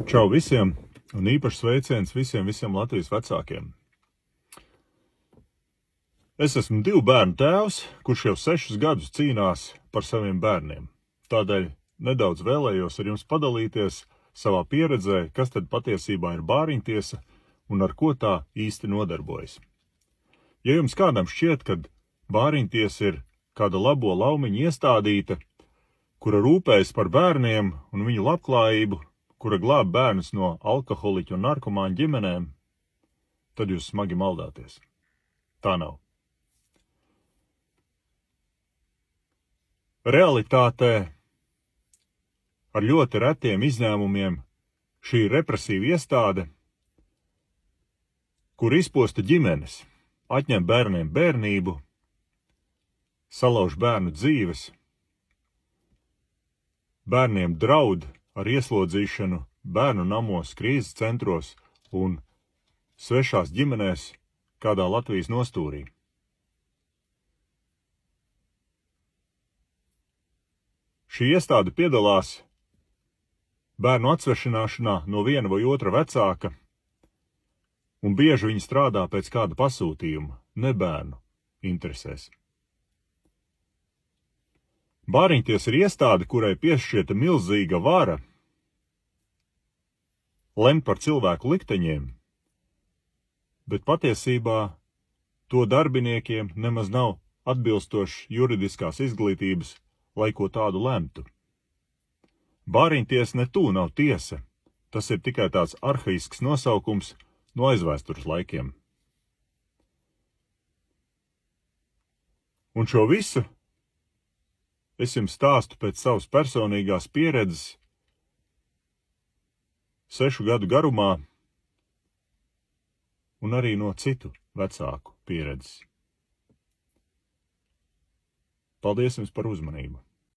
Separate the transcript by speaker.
Speaker 1: Čau visiem, un īpašs sveiciens visiem Latvijas vecākiem. Es esmu 2 bērnu tēvs, kurš jau 6 gadus cīnās par saviem bērniem. Tādēļ nedaudz vēlējos ar jums padalīties savā pieredzē, kas tad patiesībā ir bāriņtiesa un ar ko tā īsti nodarbojas. Ja jums kādam šķiet, ka bāriņtiesa ir kāda labo laumiņa iestādīte, kura rūpējas par bērniem un viņu labklājību, kura glāb bērnus no alkoholiķu un narkomāņu ģimenēm, tad jūs smagi maldāties. Tā nav. Realitātē, ar ļoti retiem izņēmumiem, šī ir represīva iestāde, kur izposta ģimenes, atņem bērniem bērnību, salauž bērnu dzīves, bērniem draud ar ieslodzīšanu bērnu namos, krīzes centros un svešās ģimenēs kādā Latvijas nostūrī. Šī iestāde piedalās bērnu atsvešināšanā no viena vai otra vecāka, un bieži viņi strādā pēc kāda pasūtījuma, ne bērnu interesēs. Bāriņtiesa ir iestāde, kurai piešķirta milzīga vara lemt par cilvēku likteņiem, bet patiesībā to darbiniekiem nemaz nav atbilstošas juridiskās izglītības, lai ko tādu lemtu. Bāriņtiesa netū nav tiesa, tas ir tikai tāds arhaisks nosaukums no aizvēstures laikiem. Un šo visu es jums stāstu pēc savas personīgās pieredzes 6 gadu garumā un arī no citu vecāku pieredzes. Paldies jums par uzmanību!